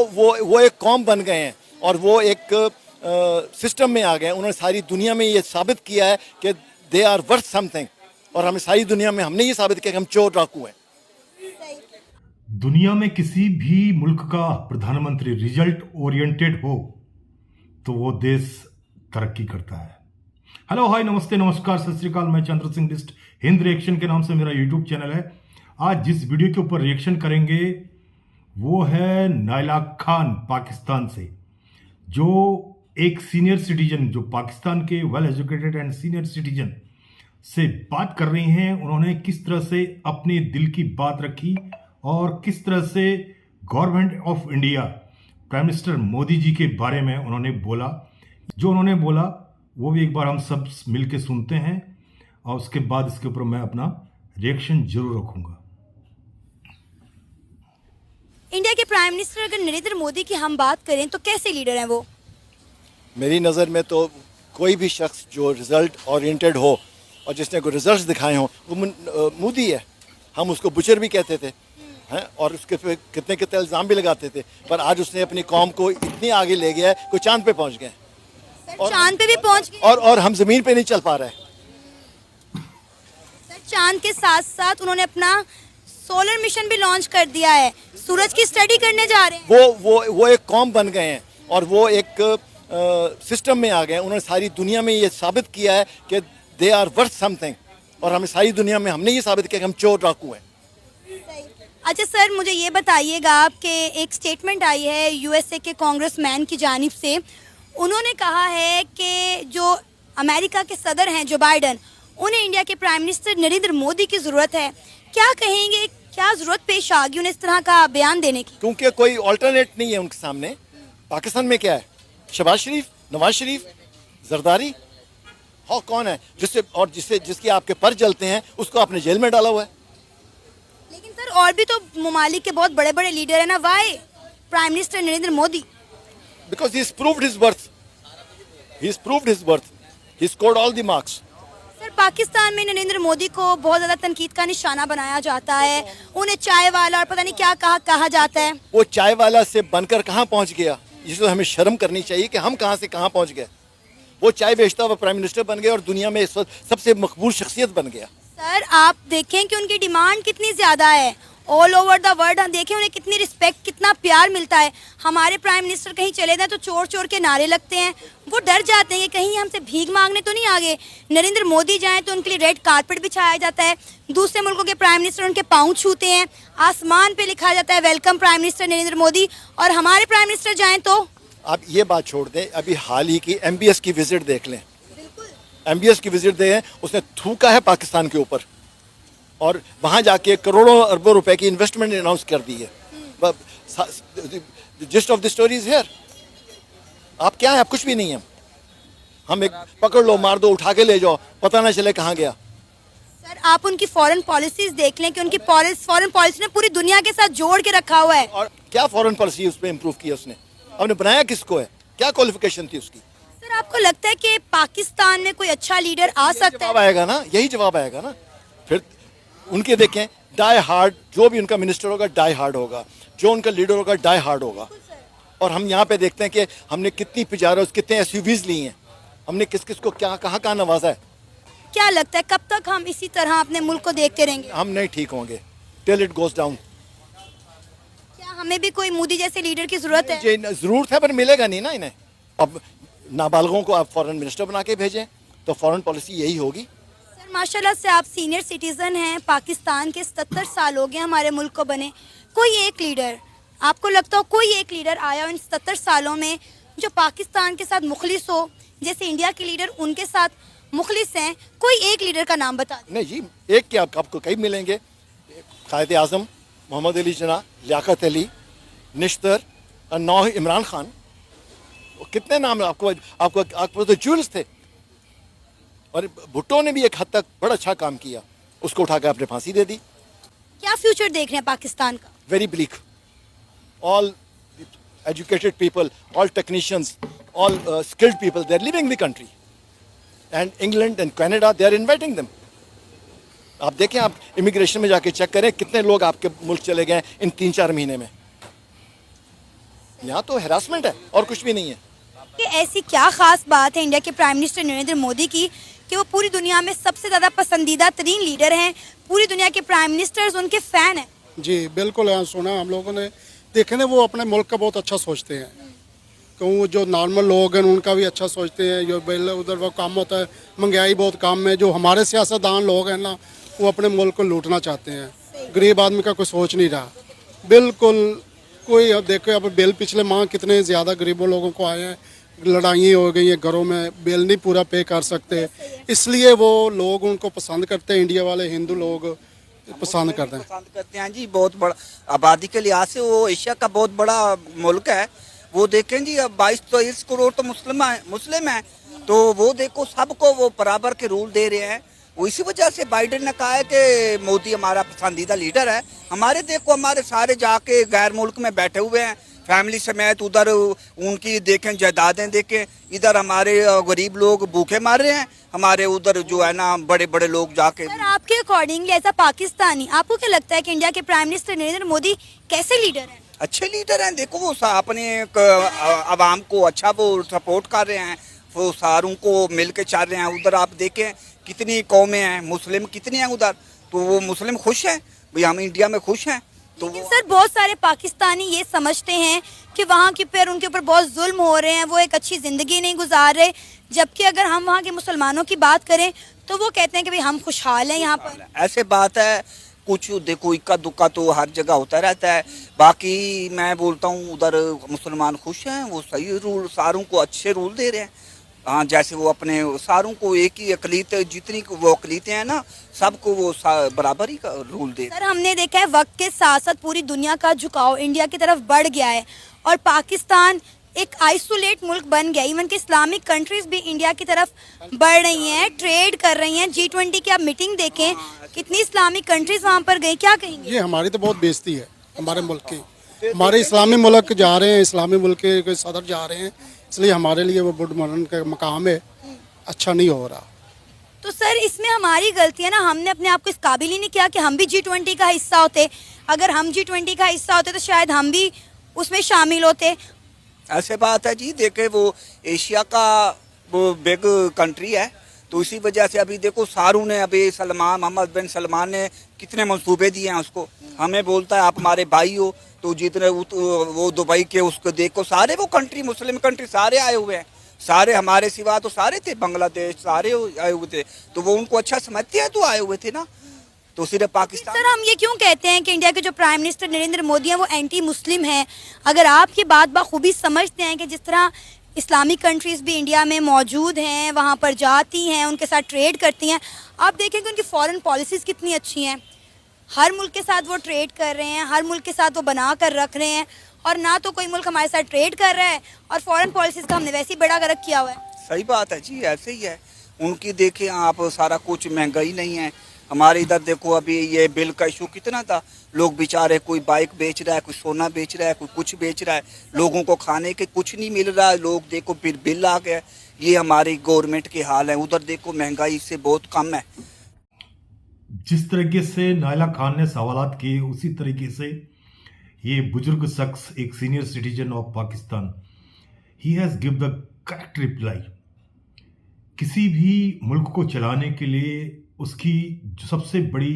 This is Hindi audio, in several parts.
वो एक कौम बन गए हैं और वो एक सिस्टम में आ गए हैं। उन्होंने सारी दुनिया में ये साबित किया है कि दे आर वर्थ समथिंग, और हमें सारी दुनिया में हमने ये साबित किया कि हम चोर डाकू हैं। दुनिया में किसी भी मुल्क का प्रधानमंत्री रिजल्ट ओरिएंटेड हो तो वो देश तरक्की करता है। हेलो, हाय, नमस्ते, नमस्कार, सत श्री अकाल। मैं चंद्र सिंह बिस्ट, हिंद रिएक्शन के नाम से मेरा यूट्यूब चैनल है। आज जिस वीडियो के ऊपर रिएक्शन करेंगे वो है नायला खान पाकिस्तान से, जो एक सीनियर सिटीजन, जो पाकिस्तान के well educated and senior citizen से बात कर रही हैं। उन्होंने किस तरह से अपने दिल की बात रखी और किस तरह से government of India, prime minister Modi ji के बारे में उन्होंने बोला। जो उन्होंने बोला वो भी एक बार हम सब मिलके सुनते हैं और उसके बाद इसके ऊपर मैं अपना रिएक्शन जरूर रखूंगा। इंडिया के प्राइम मिनिस्टर अगर नरेंद्र मोदी की हम बात करें तो कैसे लीडर हैं वो? मेरी नज़र में तो कोई भी शख्स जो रिजल्ट ओरिएंटेड हो और जिसने कोई रिजल्ट्स दिखाए हों वो मोदी है। हम उसको बुचर भी कहते थे हैं और उसके पे कितने कितने इल्ज़ाम भी लगाते थे, पर आज उसने अपनी कौम को इतनी आगे ले गया है, कोई चांद पे पहुंच गए सर, चांद पे भी पहुंच गए और हम ज़मीन पे नहीं चल पा रहे। सर, चांद के साथ साथ उन्होंने अपना सोलर मिशन भी लॉन्च कर दिया है, सूरज की स्टडी करने जा रहे हैं। वो एक कौम बन गए हैं और वो एक सिस्टम में आ गए हैं। उन्होंने सारी दुनिया में ये साबित किया है कि दे आर वर्थ समथिंग, और हमें सारी दुनिया में हमने ये साबित किया कि हम चोर डाकू हैं। अच्छा सर, मुझे ये बताइएगा आपके एक स्टेटमेंट आई है यूएसए के कांग्रेसमैन की जानिब से। उन्होंने कहा है कि जो अमेरिका के सदर हैं जो बाइडन, उन्हें इंडिया के प्राइम मिनिस्टर नरेंद्र मोदी की ज़रूरत है। क्या कहेंगे, क्या ज़रूरत पेश आ गई उन्हें इस तरह का बयान देने की? क्योंकि कोई ऑल्टरनेट नहीं है उनके सामने। पाकिस्तान में क्या है? शहबाज शरीफ, नवाज शरीफ, जरदारी, हाँ कौन है जिसके आपके पर जलते हैं उसको आपने जेल में डाला हुआ है। लेकिन सर, और भी तो ममालिक के बहुत बड़े बड़े लीडर हैं ना। Why prime minister Narendra Modi? Because he's proved his worth. He's proved his worth. He scored all the marks. Sir, Pakistan में नरेंद्र मोदी को बहुत ज़्यादा तनकीद का निशाना बनाया जाता है। उन्हें चाय वाला और पता नहीं क्या कहा जाता है। वो चाय वाला से बनकर कहाँ पहुँच गया, इसलिए हमें शर्म करनी चाहिए कि हम कहाँ से कहाँ पहुँच गए। वो चाय बेचता हुआ प्राइम मिनिस्टर बन गया और दुनिया में इस वक्त सबसे मकबूल शख्सियत बन गया। सर, आप देखें कि उनकी डिमांड कितनी ज़्यादा है। ऑल ओवर द वर्ल्ड हम देखें उन्हें कितनी रिस्पेक्ट, कितना प्यार मिलता है। हमारे प्राइम मिनिस्टर कहीं चले जाए तो चोर चोर के नारे लगते हैं। वो डर जाते हैं कि कहीं हमसे भीख मांगने तो नहीं आ गए। नरेंद्र मोदी जाएं तो उनके लिए रेड कारपेट बिछाया जाता है। दूसरे मुल्कों के प्राइम मिनिस्टर उनके पाँव छूते हैं। आसमान पे लिखा जाता है welcome prime minister Narendra Modi. और हमारे प्राइम मिनिस्टर जाएँ तो आप ये बात छोड़ दें, अभी हाल ही की MBS की विजिट देख लें। MBS की विजिट दें, उसने थूका है पाकिस्तान के ऊपर और वहाँ जाके करोड़ों अरबों रुपए की इन्वेस्टमेंट अनाउंस कर दी है। Gist of the story is here. आप क्या है? आप कुछ भी नहीं है। हम एक पकड़ लो, मार दो, उठा के ले जाओ, पता ना चले कहाँ गया। सर, आप उनकी फॉरेन पॉलिसीज देख लें कि उनकी फॉरेन पॉलिसी ने पूरी दुनिया के साथ जोड़ के रखा हुआ है। और क्या फॉरेन पॉलिसी उस पर इम्प्रूव किया उसने? हमने बनाया किसको है? क्या क्वालिफिकेशन थी उसकी? सर, आपको लगता है कि पाकिस्तान में कोई अच्छा लीडर आ सकता जवाब है? आएगा ना, यही जवाब आएगा ना। फिर उनके देखें डाई हार्ड, जो भी उनका मिनिस्टर होगा डाई हार्ड होगा, जो उनका लीडर होगा डाई हार्ड होगा। और हम यहाँ पे देखते हैं कि हमने कितनी पिजारों, कितने SUVs ली हैं, हमने किस किस को क्या कहाँ नवाजा है। क्या लगता है कब तक हम इसी तरह अपने मुल्क को देखते रहेंगे? हम नहीं ठीक होंगे टिल इट गोज डाउन। क्या हमें भी कोई मोदी जैसे लीडर की जरूरत है? जरूरत है, पर मिलेगा नहीं ना इन्हें। अब नाबालगों को आप फॉरेन मिनिस्टर बना के भेजें तो फॉरेन पॉलिसी यही होगी। सर, माशाल्लाह से आप सीनियर सिटीजन हैं। पाकिस्तान के 77 साल हो गए हमारे मुल्क को बने। कोई एक लीडर, आपको लगता हो कोई एक लीडर आया इन 77 सालों में जो पाकिस्तान के साथ मुखलिस हो, जैसे इंडिया के लीडर उनके साथ मुखलिस हैं? कोई एक लीडर का नाम बता दें। नहीं जी, एक क्या, आपको कई मिलेंगे। कायद आज़म मोहम्मद अली जिन्ना, लियाकत अली, निश्तर, नौ इमरान खान, कितने नाम आपको तो जूल्स थे। और भुट्टो ने भी एक हद तक बड़ा अच्छा काम किया, उसको उठाकर आपने फांसी दे दी। क्या फ्यूचर देख रहे हैं पाकिस्तान का? Very bleak. All educated people, all technicians, all skilled people, they are leaving the country and England and Canada they are inviting them. आप देखें, आप इमिग्रेशन में जाके चेक करें कितने लोग आपके मुल्क चले गए इन 3-4 महीने में। यहाँ तो हैरासमेंट है और कुछ भी नहीं है। कि ऐसी क्या खास बात है इंडिया के प्राइम मिनिस्टर नरेंद्र मोदी की कि वो पूरी दुनिया में सबसे ज़्यादा पसंदीदा तरीन लीडर हैं, पूरी दुनिया के प्राइम मिनिस्टर्स उनके फ़ैन हैं। जी बिल्कुल, यहाँ सुना हम लोगों ने, देखे ना, वो अपने मुल्क का बहुत अच्छा सोचते हैं। क्यों, जो नॉर्मल लोग हैं उनका भी अच्छा सोचते हैं। जो बिल उधर वो काम होता है, महंगाई बहुत कम है। जो हमारे सियासतदान लोग हैं ना, वो अपने मुल्क को लूटना चाहते हैं। गरीब आदमी का कोई सोच नहीं रहा बिल्कुल कोई। अब देखो, अब बिल पिछले माह कितने ज़्यादा गरीबों लोगों को आए हैं, लड़ाइयाँ हो गई हैं घरों में, बिल नहीं पूरा पे कर सकते, इसलिए वो लोग उनको पसंद करते हैं। इंडिया वाले हिंदू लोग पसंद करते हैं जी। बहुत बड़ा आबादी के लिहाज से वो एशिया का बहुत बड़ा मुल्क है। वो देखें जी, अब 22-23 करोड़ तो मुस्लिम है, तो वो देखो सबको वो बराबर के रूल दे रहे हैं। वो इसी वजह से बाइडेन ने कहा है कि मोदी हमारा पसंदीदा लीडर है। हमारे देखो, हमारे सारे जाके गैर मुल्क में बैठे हुए हैं फैमिली समेत, उधर उनकी देखें जायदादें देखें, इधर हमारे गरीब लोग भूखे मार रहे हैं, हमारे उधर जो है ना बड़े बड़े लोग जाके। सर, आपके अकॉर्डिंगली एज अ पाकिस्तानी आपको क्या लगता है कि इंडिया के प्राइम मिनिस्टर नरेंद्र मोदी कैसे लीडर हैं? अच्छे लीडर हैं। देखो, वो अपने आवाम को अच्छा वो सपोर्ट कर रहे हैं, वो सारों को मिल के चल रहे हैं। उधर आप देखें कितनी कौमें हैं, मुस्लिम कितने हैं उधर, तो वो मुस्लिम खुश हैं भाई, हम इंडिया में खुश हैं। तो लेकिन सर, बहुत सारे पाकिस्तानी ये समझते हैं कि वहाँ के पर उनके ऊपर बहुत जुल्म हो रहे हैं, वो एक अच्छी ज़िंदगी नहीं गुजार रहे, जबकि अगर हम वहाँ के मुसलमानों की बात करें तो वो कहते हैं कि भाई हम खुशहाल हैं यहाँ पर। ऐसे बात है, कुछ देखो इक्का दुक्का तो हर जगह होता रहता है। बाकी मैं बोलता हूँ उधर मुसलमान खुश हैं, वो सही रूल सारों को अच्छे रूल दे रहे हैं। हाँ, जैसे वो अपने सारों को एक ही अकलीत, जितनी वो अकलीतें हैं ना, सबको वो बराबर ही का रूल दे। सर, हमने देखा है वक्त के साथ साथ पूरी दुनिया का झुकाव इंडिया की तरफ बढ़ गया है और पाकिस्तान एक आइसोलेट मुल्क बन गया। इवन कि इस्लामिक कंट्रीज भी इंडिया की तरफ बढ़ रही हैं, ट्रेड कर रही हैं। G20 की आप मीटिंग देखें, कितनी इस्लामिक कंट्रीज वहाँ पर गई, क्या कहेंगे? ये हमारी तो बहुत बेइज्जती है हमारे मुल्क की। हमारे इस्लामी मुल्क जा रहे हैं, इस्लामी मुल्क के सदर जा रहे हैं, इसलिए हमारे लिए वो बुढ़ मरण का मकाम है, अच्छा नहीं हो रहा। तो सर, इसमें हमारी गलती है ना, हमने अपने आप को इस काबिल ही नहीं किया कि हम भी G20 का हिस्सा होते। अगर हम G20 का हिस्सा होते तो शायद हम भी उसमें शामिल होते। ऐसे बात है जी। देखे, वो एशिया का वो बिग कंट्री है, तो इसी वजह से अभी देखो सारू ने, अभी मोहम्मद बिन सलमान ने कितने मंसूबे दिए हैं उसको। हमें बोलता है आप हमारे भाई हो, तो जितने वो दुबई के उसको देखो, सारे वो कंट्री मुस्लिम कंट्री सारे आए हुए हैं, सारे हमारे सिवा तो सारे थे, बांग्लादेश सारे आए हुए थे, तो वो उनको अच्छा समझते हैं तो आए हुए थे ना, तो सिर्फ पाकिस्तान। सर, हम ये क्यों कहते हैं कि इंडिया के जो प्राइम मिनिस्टर नरेंद्र मोदी हैं वो एंटी मुस्लिम हैं? अगर आप ये बात बखूबी समझते हैं कि जिस तरह इस्लामिक कंट्रीज भी इंडिया में मौजूद हैं, वहाँ पर जाती हैं, उनके साथ ट्रेड करती हैं, आप देखें कि उनकी फॉरेन पॉलिसीज़ कितनी अच्छी हैं। हर मुल्क के साथ वो ट्रेड कर रहे हैं, हर मुल्क के साथ वो बना कर रख रहे हैं, और ना तो कोई मुल्क हमारे साथ ट्रेड कर रहा है और फॉरेन पॉलिसीज़ का हमने वैसे ही बेड़ा गर्क किया हुआ है। सही बात है जी, ऐसे ही है उनकी। देखें आप, सारा कुछ महंगाई नहीं है। हमारे इधर देखो, अभी ये बिल का इशू कितना था, लोग बेचारे, कोई बाइक बेच रहा है, कोई सोना बेच रहा है, कोई कुछ बेच रहा है, लोगों को खाने के कुछ नहीं मिल रहा है। लोग देखो फिर बिल आ गया। ये हमारी गवर्नमेंट के हाल है। उधर देखो महंगाई इससे बहुत कम है। जिस तरीके से नायला खान ने सवालात किए, उसी तरीके से ये बुजुर्ग शख्स, एक senior citizen of Pakistan, he has give the correct reply. किसी भी मुल्क को चलाने के लिए उसकी जो सबसे बड़ी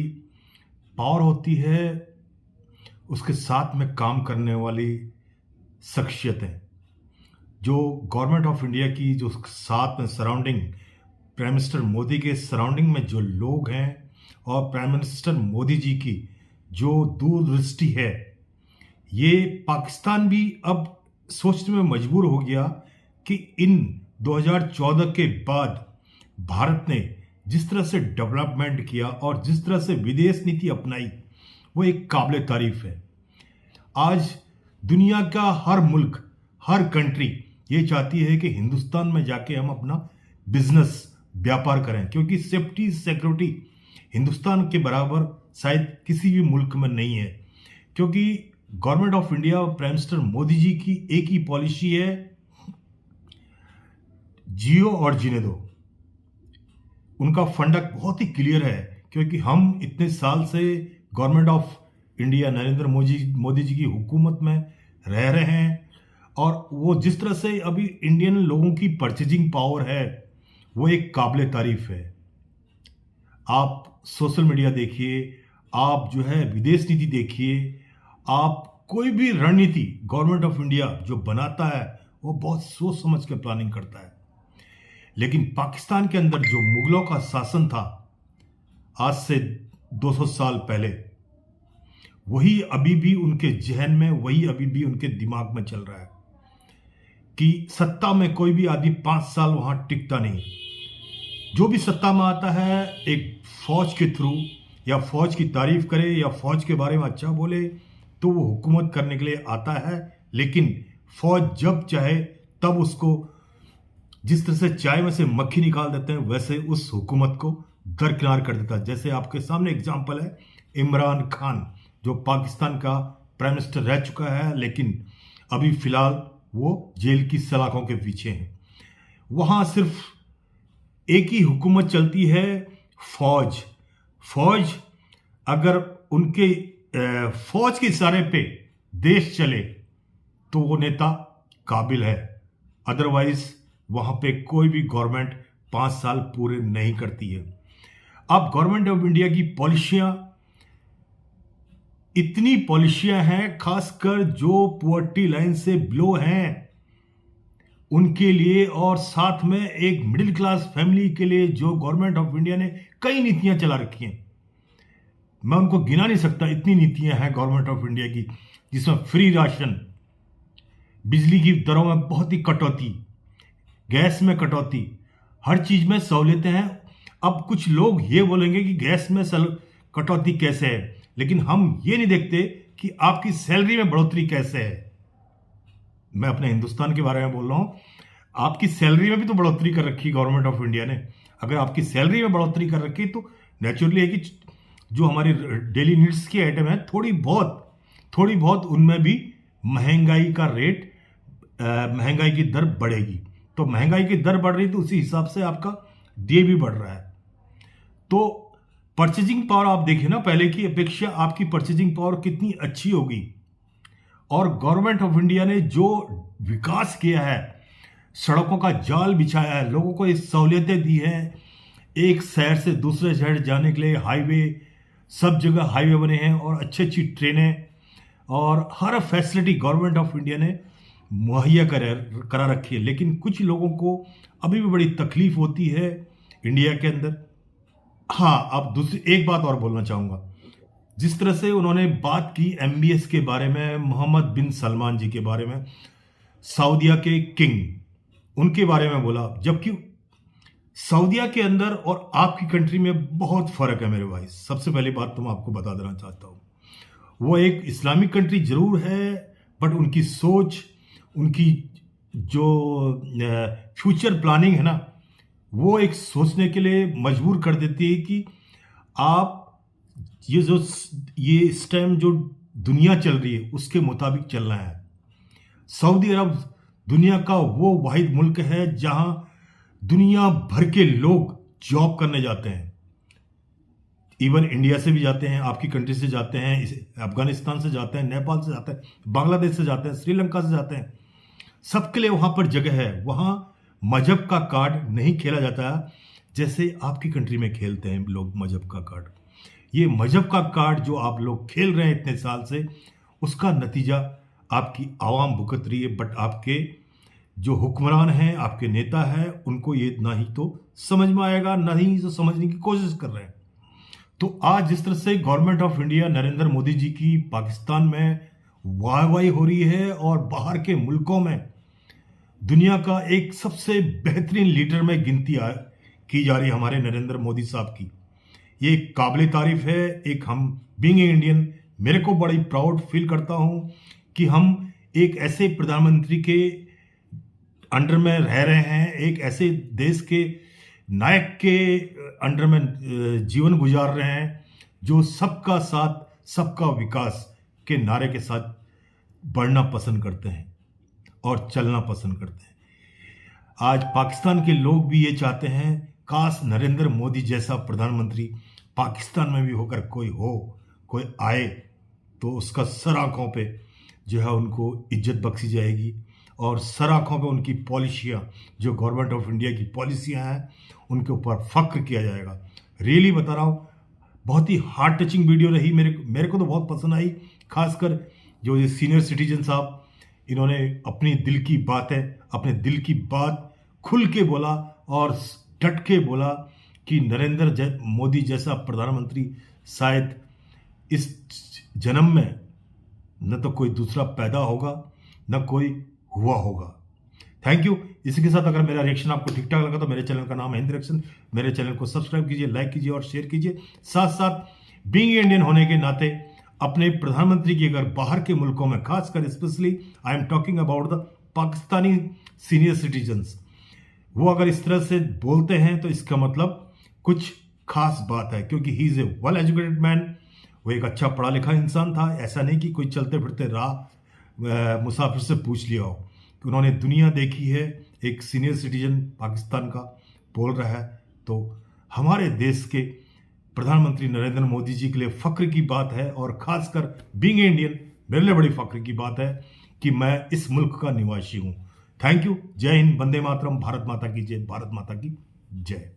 पावर होती है, उसके साथ में काम करने वाली शख्सियतें। जो गवर्नमेंट ऑफ इंडिया की जो साथ में सराउंडिंग, प्राइम मिनिस्टर मोदी के सराउंडिंग में जो लोग हैं, और प्राइम मिनिस्टर मोदी जी की जो दूरदृष्टि है, ये पाकिस्तान भी अब सोचने में मजबूर हो गया कि इन 2014 के बाद भारत ने जिस तरह से डेवलपमेंट किया और जिस तरह से विदेश नीति अपनाई, वो एक काबिल तारीफ है। आज दुनिया का हर मुल्क, हर कंट्री ये चाहती है कि हिंदुस्तान में जाके हम अपना बिजनेस, व्यापार करें, क्योंकि सेफ्टी सिक्योरिटी हिंदुस्तान के बराबर शायद किसी भी मुल्क में नहीं है। क्योंकि गवर्नमेंट ऑफ इंडिया और प्राइम मिनिस्टर मोदी जी की एक ही पॉलिसी है, जियो और जीने दो। उनका फंडा बहुत ही क्लियर है, क्योंकि हम इतने साल से government of India, Narendra Modi ji की हुकूमत में रह रहे हैं, और वो जिस तरह से अभी इंडियन लोगों की परचेजिंग पावर है वो एक काबिल तारीफ है। आप सोशल मीडिया देखिए, आप जो है विदेश नीति देखिए, आप कोई भी रणनीति गवर्नमेंट ऑफ इंडिया जो बनाता है वो बहुत सोच समझ के प्लानिंग करता है। लेकिन पाकिस्तान के अंदर जो मुगलों का शासन था आज से 200 साल पहले, वही अभी भी उनके जहन में, वही अभी भी उनके दिमाग में चल रहा है कि सत्ता में कोई भी आदमी 5 साल वहां टिकता नहीं। जो भी सत्ता में आता है एक फौज के थ्रू या फौज की तारीफ करे या फौज के बारे में अच्छा बोले तो वो हुकूमत करने के लिए आता है। लेकिन फौज जब चाहे तब उसको जिस तरह से चाय में से मक्खी निकाल देते हैं वैसे उस हुकूमत को दरकिनार कर देता है। जैसे आपके सामने एग्जाम्पल है इमरान खान, जो पाकिस्तान का प्राइम मिनिस्टर रह चुका है, लेकिन अभी फिलहाल वो जेल की सलाखों के पीछे हैं। वहां सिर्फ एक ही हुकूमत चलती है, फौज। फौज अगर उनके फौज के इशारे पे देश चले तो वो नेता काबिल है, अदरवाइज वहां पे कोई भी गवर्नमेंट 5 साल पूरे नहीं करती है। अब गवर्नमेंट ऑफ इंडिया की पॉलिसियां, इतनी पॉलिसियां हैं, खासकर जो पॉवर्टी लाइन से बिलो हैं उनके लिए, और साथ में एक मिडिल क्लास फैमिली के लिए जो गवर्नमेंट ऑफ इंडिया ने कई नीतियां चला रखी हैं। मैं उनको गिना नहीं सकता, इतनी नीतियां हैं गवर्नमेंट ऑफ इंडिया की, जिसमें फ्री राशन, बिजली की दरों में बहुत ही कटौती, गैस में कटौती, हर चीज में सहूलियतें हैं। अब कुछ लोग ये बोलेंगे कि गैस में कटौती कैसे है, लेकिन हम ये नहीं देखते कि आपकी सैलरी में बढ़ोतरी कैसे है। मैं अपने हिंदुस्तान के बारे में बोल रहा हूं, आपकी सैलरी में भी तो बढ़ोतरी कर रखी गवर्नमेंट ऑफ इंडिया ने। अगर आपकी सैलरी में बढ़ोतरी कर रखी तो नेचुरली है कि जो हमारी डेली नीड्स की आइटम है थोड़ी बहुत उनमें भी महंगाई का रेट, महंगाई की दर बढ़ेगी। तो महंगाई की दर बढ़ रही तो उसी हिसाब से आपका डे भी बढ़ रहा है। तो परचेजिंग पावर आप देखिए ना, पहले की अपेक्षा आपकी परचेजिंग पावर कितनी अच्छी होगी। और गवर्नमेंट ऑफ इंडिया ने जो विकास किया है, सड़कों का जाल बिछाया है, लोगों को ये सहूलियतें दी हैं, एक शहर से दूसरे शहर जाने के लिए हाईवे, सब जगह हाईवे बने हैं और अच्छी ट्रेनें और हर फैसिलिटी गवर्नमेंट ऑफ इंडिया ने मुहैया करा रखी है। लेकिन कुछ लोगों को अभी भी बड़ी तकलीफ होती है इंडिया के अंदर। हाँ, अब दूसरी एक बात और बोलना चाहूँगा। जिस तरह से उन्होंने बात की MBS के बारे में, मोहम्मद बिन सलमान जी के बारे में, सऊदिया के किंग, उनके बारे में बोला, जबकि सऊदिया के अंदर और आपकी कंट्री में बहुत फर्क है मेरे भाई। सबसे पहली बात तो मैं आपको बता देना चाहता हूँ, वो एक इस्लामिक कंट्री जरूर है, बट उनकी सोच, उनकी जो फ्यूचर प्लानिंग है ना, वो एक सोचने के लिए मजबूर कर देती है कि आप ये इस टाइम जो दुनिया चल रही है उसके मुताबिक चलना है। सऊदी अरब दुनिया का वो वाहिद मुल्क है जहां दुनिया भर के लोग जॉब करने जाते हैं। इवन इंडिया से भी जाते हैं, आपकी कंट्री से जाते हैं, अफगानिस्तान से जाते हैं, नेपाल से जाते हैं, बांग्लादेश से जाते हैं, श्रीलंका से जाते हैं। सबके लिए वहां पर जगह है। वहां मजहब का कार्ड नहीं खेला जाता जैसे आपकी कंट्री में खेलते हैं लोग मजहब का कार्ड। ये मजहब का कार्ड जो आप लोग खेल रहे हैं इतने साल से, उसका नतीजा आपकी आवाम भुगत रही है। बट आपके जो हुक्मरान हैं, आपके नेता हैं, उनको ये ना ही तो समझ में आएगा, ना ही तो समझने की कोशिश कर रहे हैं। तो आज जिस तरह से government of India Narendra Modi ji की पाकिस्तान में वाहवाही हो रही है और बाहर के मुल्कों में दुनिया का एक सबसे बेहतरीन लीडर में गिनती की जा रही है हमारे नरेंद्र मोदी साहब की, ये काबिल तारीफ है। एक हम बीइंग इंडियन, मेरे को बड़ी प्राउड फील करता हूं कि हम एक ऐसे प्रधानमंत्री के अंडर में रह रहे हैं, एक ऐसे देश के नायक के अंडर में जीवन गुजार रहे हैं जो सबका साथ सबका विकास के नारे के साथ बढ़ना पसंद करते हैं और चलना पसंद करते हैं। आज पाकिस्तान के लोग भी ये चाहते हैं, काश नरेंद्र मोदी जैसा प्रधानमंत्री पाकिस्तान में भी होकर कोई आए तो उसका सर आंखों पे जो है उनको इज्जत बख्शी जाएगी और सर आंखों पे उनकी पॉलिसियाँ, जो गवर्नमेंट ऑफ इंडिया की पॉलिसियाँ हैं, उनके ऊपर फख्र किया जाएगा। रियली बता रहा हूँ, बहुत ही हार्ट टचिंग वीडियो रही। मेरे को तो बहुत पसंद आई, खासकर जो ये सीनियर सिटीजन साहब, इन्होंने अपनी दिल की बात है, अपने दिल की बात खुल के बोला और डट के बोला कि नरेंद्र मोदी जैसा प्रधानमंत्री शायद इस जन्म में न तो कोई दूसरा पैदा होगा, न कोई हुआ होगा। Thank you. इसी के साथ अगर मेरा रिएक्शन आपको ठीक ठाक लगा तो मेरे चैनल का नाम है हिंद रिएक्शन, मेरे चैनल को सब्सक्राइब कीजिए, लाइक कीजिए और शेयर कीजिए। साथ साथ बीइंग इंडियन होने के नाते अपने प्रधानमंत्री की अगर बाहर के मुल्कों में, खासकर specially I am talking about the Pakistani senior citizens, वो अगर इस तरह से बोलते हैं तो इसका मतलब कुछ खास बात है, क्योंकि he is a well educated man. वो एक अच्छा पढ़ा लिखा इंसान था। ऐसा नहीं कि कोई चलते फिरते राह मुसाफिर से पूछ लिया हो, कि उन्होंने दुनिया देखी है। एक सीनियर सिटीजन पाकिस्तान का बोल रहा है, तो हमारे देश के प्रधानमंत्री नरेंद्र मोदी जी के लिए फख्र की बात है, और खासकर बीइंग इंडियन मेरे लिए बड़ी फख्र की बात है कि मैं इस मुल्क का निवासी हूँ। Thank you. जय हिंद, वंदे मातरम, भारत माता की जय, भारत माता की जय।